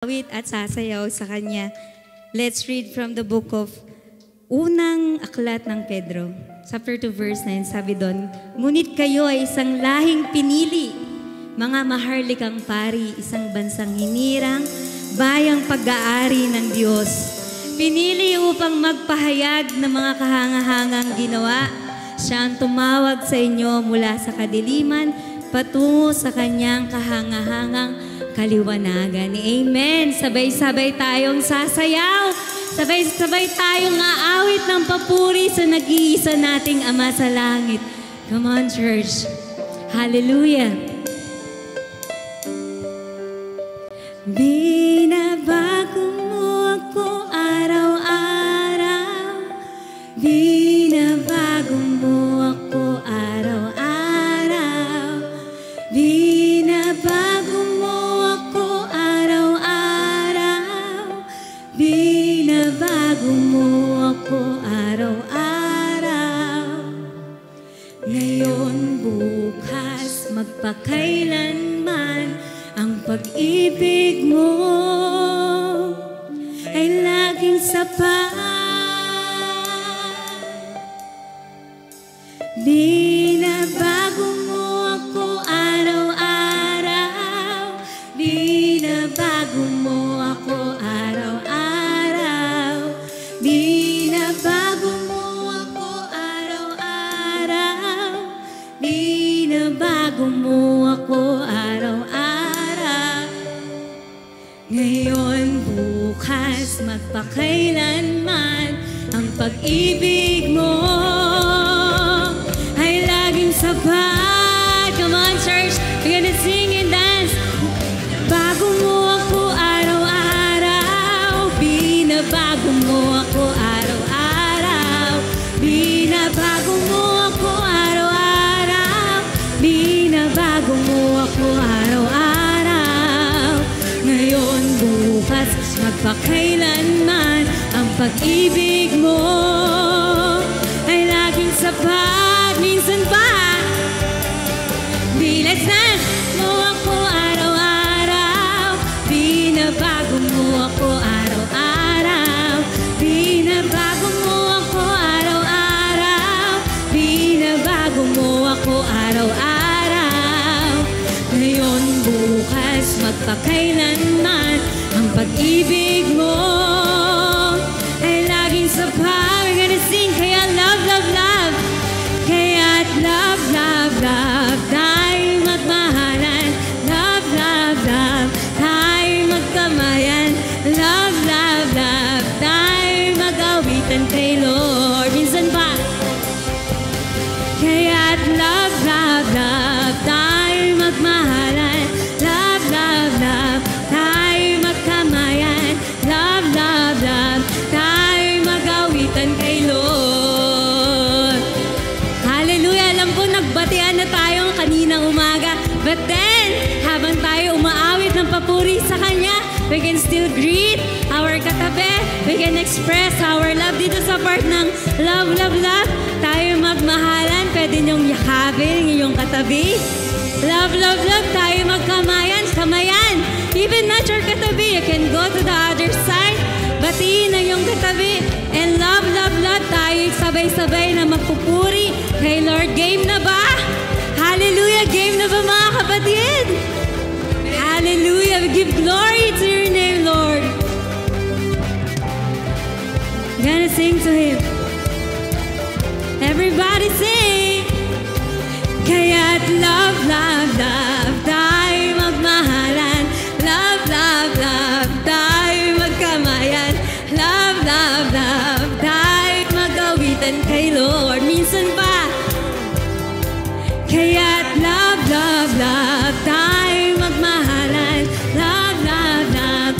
awit at sasayaw sa Kanya. Let's read from the book of Unang Aklat ng Pedro. Chapter 2 verse 9, sabi doon, "Ngunit kayo ay isang lahing pinili, mga maharlikang pari, isang bansang hinirang, bayang pag-aari ng Diyos. Pinili upang magpahayag ng mga kahangahangang ginawa. Siya ang tumawag sa inyo mula sa kadiliman patungo sa Kanyang kahangahangang kaliwanagan." Amen. Sabay-sabay tayong sasayaw. Sabay-sabay tayong aawit ng papuri sa nag-iisa nating Ama sa langit. Come on, church. Hallelujah. Binabago mo ako araw-araw. Binabago mo ako araw-araw. Binabago mo ako araw-araw. Binabago mo ako araw-araw. Ngayon, bukas, magpakailanman, ang pag-ibig mo ay laging sapat. Binabago mo ako araw-araw. Binabago mo ako araw-araw. Binabago mo ako araw-araw. Binabago mo ako araw-araw. Ngayon, bukas, magpakailanman, ang pag-ibig mo ay laging sapat. Come on, church. We're gonna sing and dance. Bago mo ako araw-araw. Binabago mo ako araw-araw. Binabago mo ako araw-araw. Binabago mo ako araw-araw. Ngayon, bukas, magpakailanman, ang pag-ibig mo ay laging sapat. Minsan pa, let's dance. Mo ako araw-araw. Binabago mo ako araw-araw. Binabago mo ako araw-araw. Binabago mo ako araw-araw. Ngayon, bukas, magpakailanman, ang pag-ibig mo ay laging sapat. We're gonna sing, kaya love, love, love. Kaya't love, love, love, tayo magmahalan. Love, love, love, tayo magkamayan. Love, love, love, tayo mag-awitan kay Lord. Minsan pa. Kaya't love, love, love, tayo magmahalan. Love, love, love, tayo magkamayan. Love, love, love, tayo mag-awitan kay Lord. Hallelujah! Alam ko, nagbatian na tayo kaninang umaga. But then, habang tayo umaawit ng papuri sa Kanya, we can still greet our katabi. We can express our love dito sa part ng love, love, love. Tayo magmahalan. Pwede niyong yakapin ng iyong katabi. Love, love, love. Tayo magkamayan. Kamayan. Even not your katabi. You can go to the other side. Batiin ang iyong katabi. And love, love, love. Tayo sabay-sabay na magpupuri kay Lord. Game na ba? Hallelujah! Game na ba, mga kapatid? Hallelujah! We give glory to your name, Lord. We're gonna sing to Him. Everybody sing! Kaya't love, love, love, tayo magmahalan. Love, love, love, tayo magkamayan. Love, love, love, tayo mag-awitan kay Lord. Minsan pa. Kaya't love, love, love, tayo magmahalan. Love, love, love,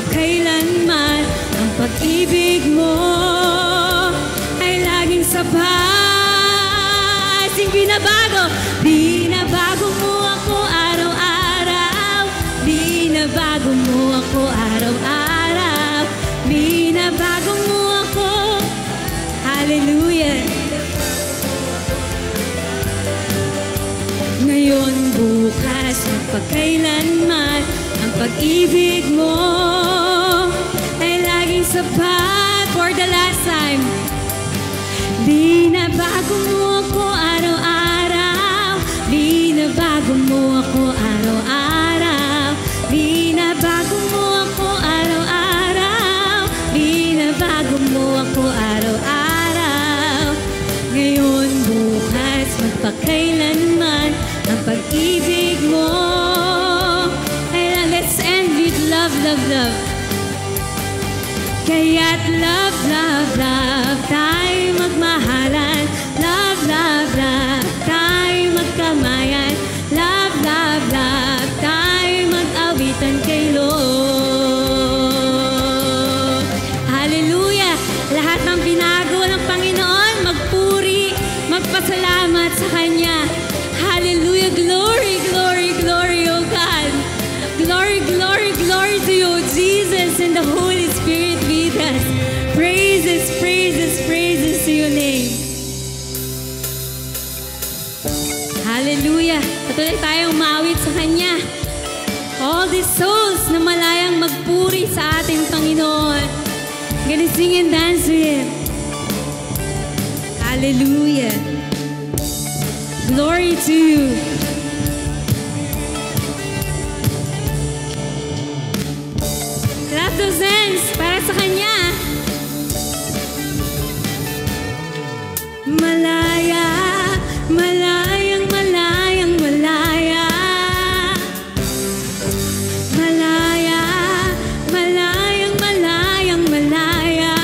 magpakailanman. Ang pag-ibig mo ay laging sapat. Sing binabago, binabago mo ako araw-araw. Binabago mo ako araw-araw. Binabago mo ako. Hallelujah. Ngayon, bukas, magpakailanman, ang pag-ibig mo ay laging sapat. For the last time, binabago mo ako araw-araw. Binabago mo ako araw-araw. Binabago mo ako araw-araw. Binabago mo ako araw-araw. Ngayon, bukas, magpakailanman, ang pag-ibig mo ay let's end with love, love, love. Kaya't love, love, love, tayo magmahalan. Love, love, love, tayo magkamayan. Love, love, love, tayo mag-awitan kay Lord. Hallelujah! Lahat ng binago ng Panginoon, magpuri, magpasalamat sa Kanya. Hallelujah! Glory, glory, glory, oh God! Glory, glory, glory to you, Jesus, and the Holy Spirit with us. Praises, praises, praises to your name. Hallelujah! Patuloy tayong maawit sa Kanya. All these souls na malayang magpuri sa ating Panginoon. Gonna sing and dance with Him. Hallelujah! Glory to you. Clap those hands para sa Kanya. Malaya, malayang, malayang, malaya. Malaya, malayang, malayang, malaya.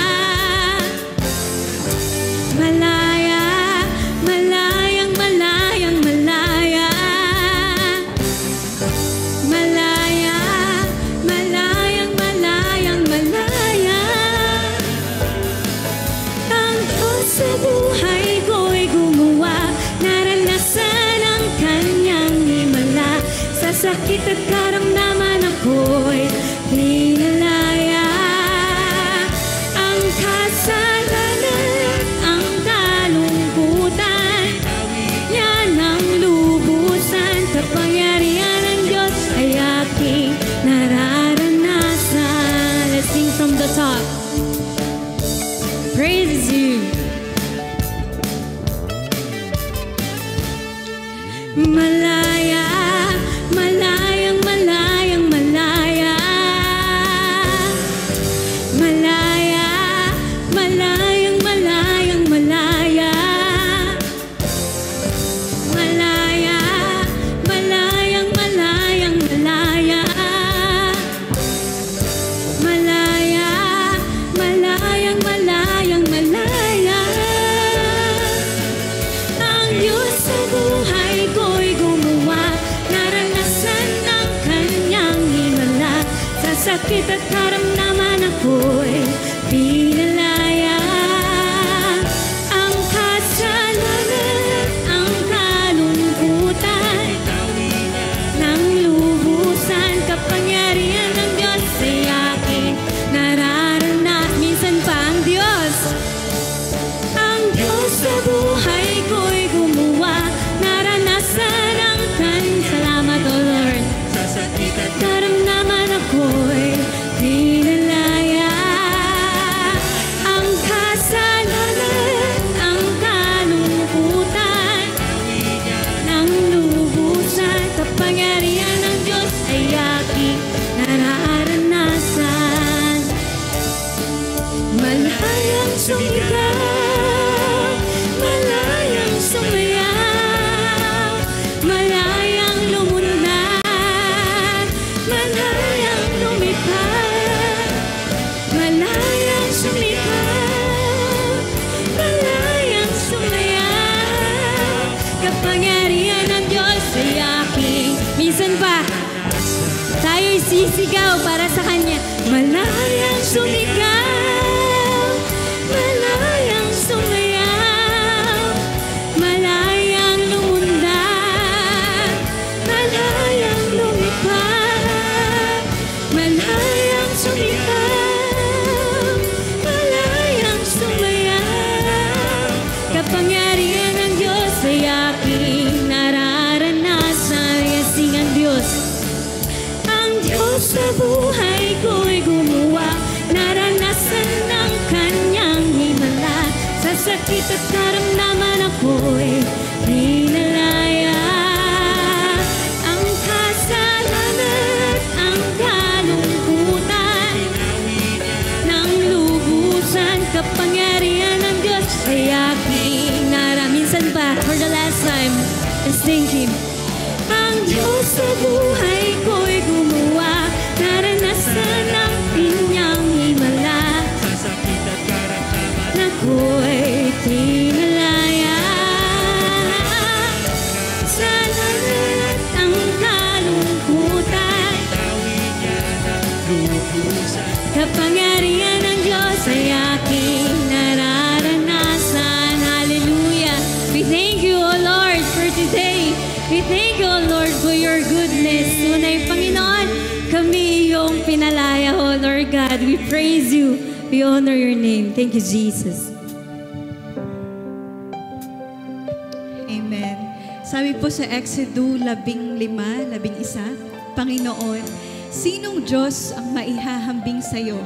Malaya, malayang, malayang, malaya. Malaya, malayang, malayang, malaya. Ang Diyos sa buhay ko'y gumawa, naranasan ang Kanyang himala. Sa sakit at karamdaman ako'y pinalaya. Ang kasalanan, ang kalungkutan, yan ang lubusan. Kapangyarihan ng Diyos ay aking nararanasan. Let's sing from the top. Praise you. Malaya, malayang, malayang, malaya. Malaya, malayang, malayang, malaya. Malaya, malayang, malayang, malaya. Malaya, malayang, malayang, malaya. Ang Diyos sa buhay ko'y gumawa, naranasan ang Kanyang himala. Sa sakit at karamdaman ako'y pinalaya. Ang kasalanan, ang kalungkutan, ng lubusan. Kapangyarihan ng Diyos ay aking nararanasan. Minsan pa ang Diyos sa buhay ko'y gumawa, naranasan ang Kanyang. Salamat, O Lord. Sa sakit at karamdaman ako'y pinalaya. Ang kasalanan, ang kalungkutan, ng lubusan. Kapangyarihan ng Diyos ay aking nararanasan. Malayang sumigaw, malayang sumayaw, malayang lumundag, malayang lumipad, malayang sumigaw, malayang sumayaw. Kapangyarihan ng Diyos ay aking. Minsan pa tayo'y sisigaw para sa Kanya. thank Him. Ang Diyos sa buhay ko'y gumawa, naranasan ang Kanyang himala. Sa sakit at karamdaman Ako'y tinalaya sa lahat ang kalungkutan. tawin niya ng lubusan. Kapangyarihan ng Diyos ay aking nararanasan. Hallelujah! We thank you, O Lord, for today. We thank you, O Lord, for your goodness. Tunay, Panginoon, kami iyong pinalaya, O Lord God. We praise you. We honor your name. Thank you, Jesus. Amen. Sabi po sa Exodus 15:11, Panginoon, sinong Diyos ang maihahambing sa iyo?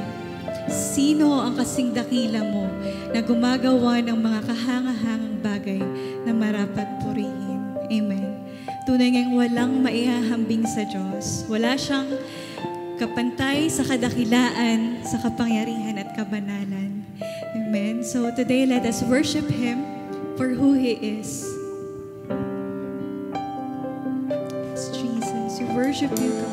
Sino ang kasing dakila mo na gumagawa ng mga kahangahangang bagay na marapat purihin? Amen. Tunay ngang walang maihahambing sa Diyos. Wala siyang kapantay sa kadakilaan, sa kapangyarihan at kabanalan. Amen. So today, let us worship Him for who He is. Yes, Jesus, we worship you, God.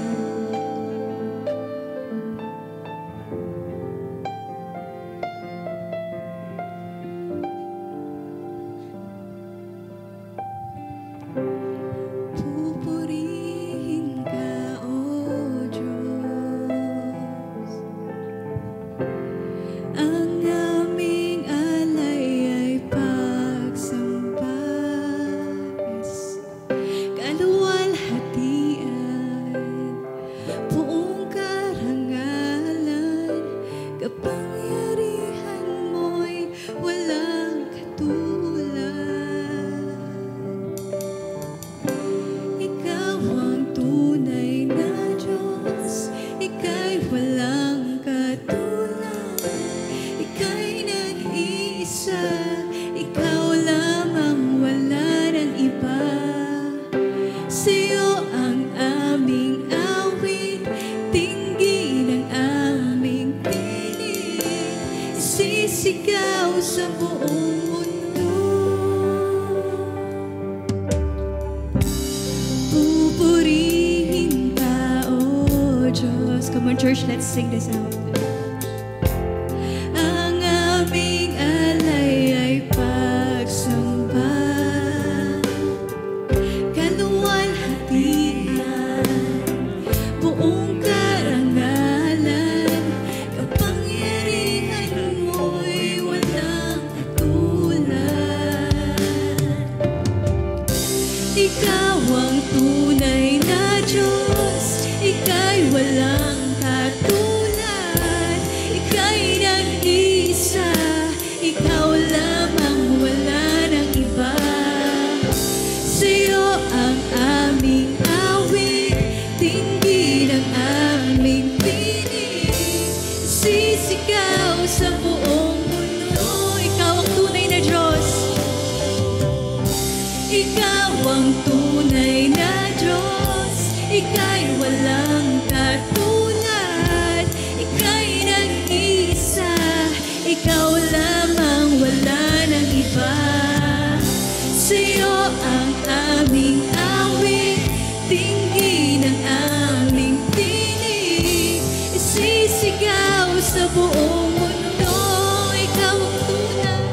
Pupurihin ka, O Diyos. Ang aming alay ay pagsamba. Yes. Kaluwalhatian, buong karangalan, kapangyarihan mo'y walang katulad. Ikaw ang tunay na Diyos, Ika'y walang katulad. Ika'y nag-iisa, Ikaw lamang, wala ng iba. Sa'yo ang aming awit, tinggi ng aming tinig, isisigaw sa buong mundo. Pupurihin ka, O Diyos. Come on, church, let's sing this out. Ang aming alay ay pagsamba, kaluwalhatian, buong karangalan, kapangyarihan mo'y walang katulad. Ikaw ang tunay na Diyos, Ika'y walang katulad. Ika'y nag-iisa, Ikaw lamang, wala ng iba. Sa'yo ang aming awit, tinggi ng aming tinig, sisigaw sa buong mundo. Ikaw ang tunay na Diyos, Ikaw ang tunay na Diyos, Ika'y walang katulad. Ika'y nag-iisa, Ikaw lamang, wala ng iba. Sa'yo ang aming awit, tinggi ng aming tinig, isisigaw sa buong mundo. Ikaw ang tunay,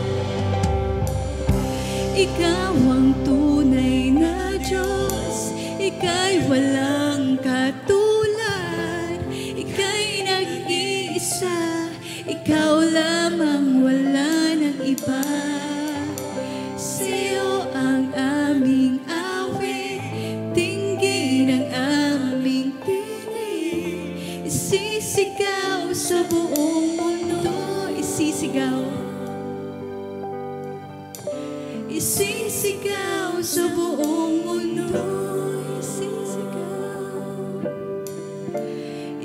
Ikaw ang tunay na Diyos, Ika'y walang katulad. Ika'y nag-iisa, Ikaw lamang, wala ng iba. Sa'yo ang aming awit, tinggi ng aming tinig, isisigaw sa buong mundo. Isisigaw, isisigaw sa buong mundo.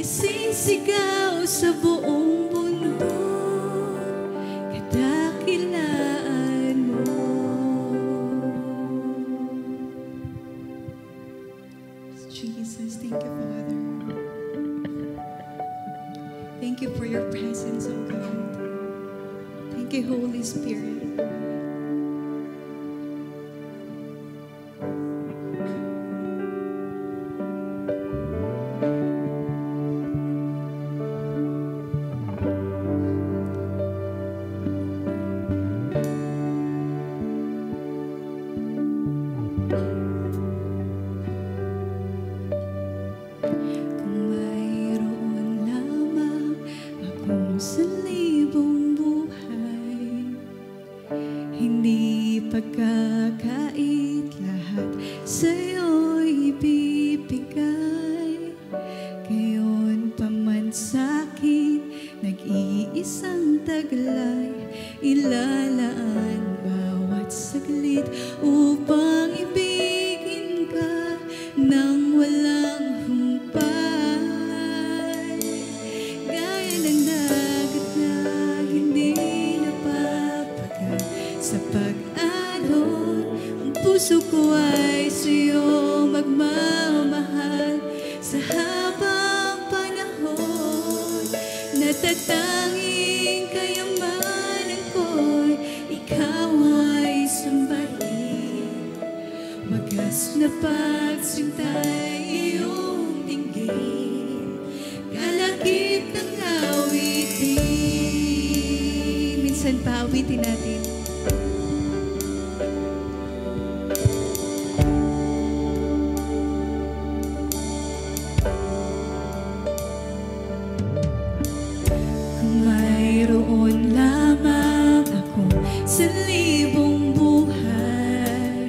Isisigaw sa buong mundo, kadakilaan mo. Jesus, thank you, Father. Thank you for your presence, O God. Thank you, Holy Spirit. Hindi pagkakait, lahat sa'yo'y ibibigay. Gayon pa man sa'kin, nag-iisang taglay, ilalaan bawat saglit upang ibigin ka nang walang humpay. Gaya ng dagat na hindi napapagat sa pag-alon, ang puso ko ay sa'yo magmamahal sa habang panahon. Natatanging kayamanan ko'y ikaw ay sambahin. Wagas na pagsintay iyong dinggin, kalakip ng awitin. Minsan pa awitin natin. Kung mayroon lamang ako sa libong buhay,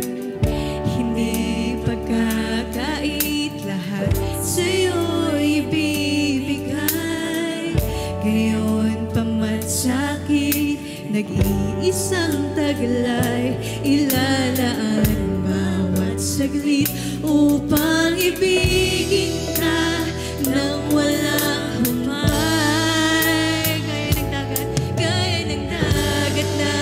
hindi pagkakait, lahat sa'yo'y ibibigay. Gayon pa man sa'kin, nag-iisang taglay, ilalaan bawat saglit upang ibigin ka nang walang humay. Gaya ng dagat na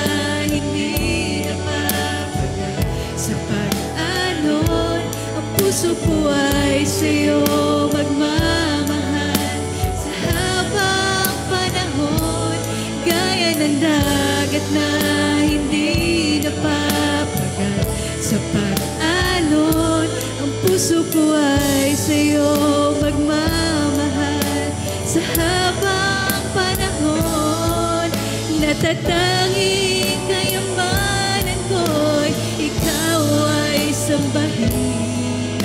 hindi napapagat sa pag-alon, ang puso ko ay sa'yo magmamahal sa habang panahon. Gaya ng dagat na hindi napapagat sa pag-alon, ang puso ko ay sa'yo magmamahal sa habang panahon. Natatanging kayamanan ko'y ikaw ay sambahin.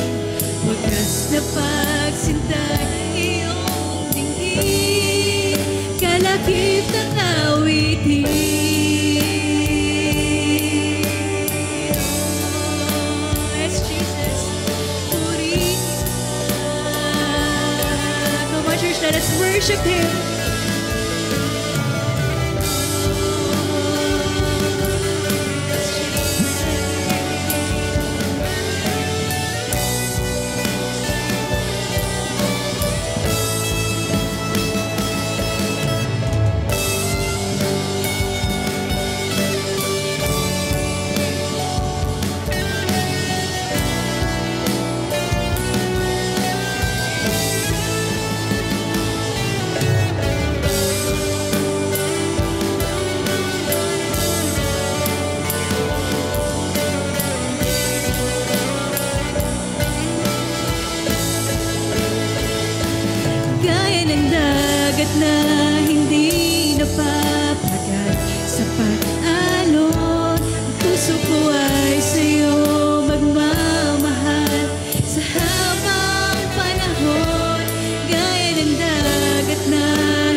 Wagas na pagsintay iyong dinggin, kalakip ng awitin. Oh, yes, Jesus. Purihin ka. Come on, church, let us worship Him. Gaya ng dagat na hindi napapagat sa pag-alon, ang puso ko ay sa'yo magmamahal sa habang panahon. Gaya ng dagat na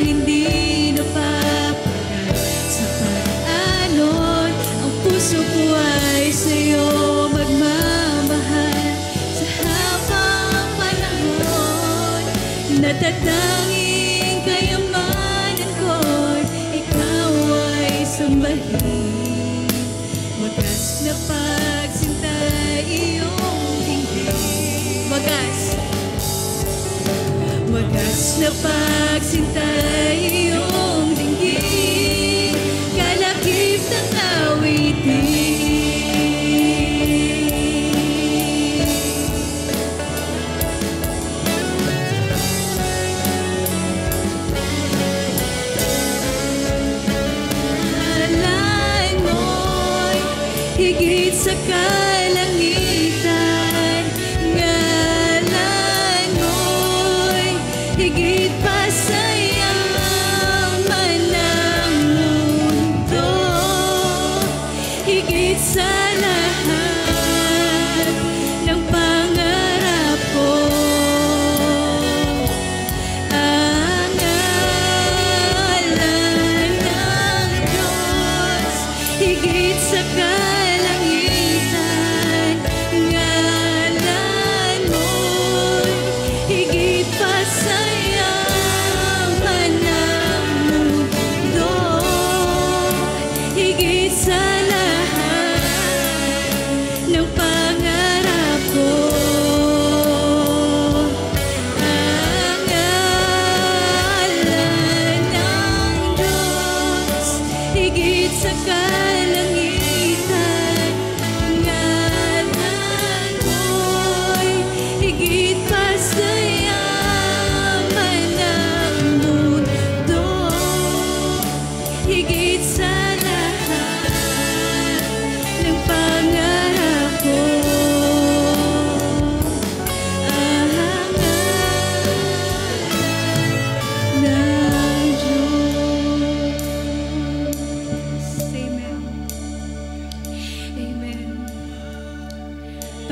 hindi napapagat sa pag-alon, ang puso ko ay sa'yo magmamahal sa habang panahon. Natatanging kayamanan ko'y ikaw ay sambahin. Wagas na pagsintay iyong dinggin. Wagas na pagsintay iyong dinggin, kalakip ng awitin. Higit sa kalangitan, ngalan mo'y higit pa sa yaman ng mundo. Higit sa lahat ng pangarap ko, ang ngalan ng Diyos higit sa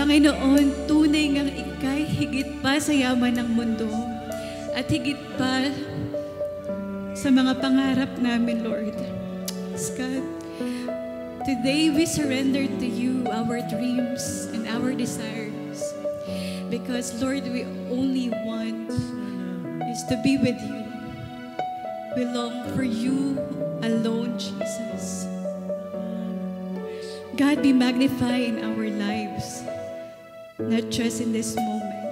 Panginoon, tunay ngang ika'y higit pa sa yaman ng mundo at higit pa sa mga pangarap namin, Lord. Yes, God. Today, we surrender to you our dreams and our desires because, Lord, we only want is to be with you. We long for you alone, Jesus. God, be magnified in our lives, not just in this moment.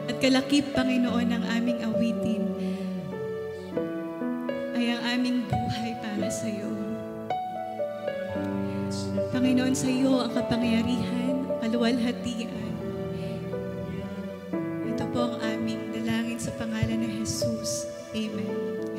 At kalakip, Panginoon, ang aming awitin ay ang aming buhay para sa iyo. Panginoon, sa iyo ang kapangyarihan, kaluwalhatian,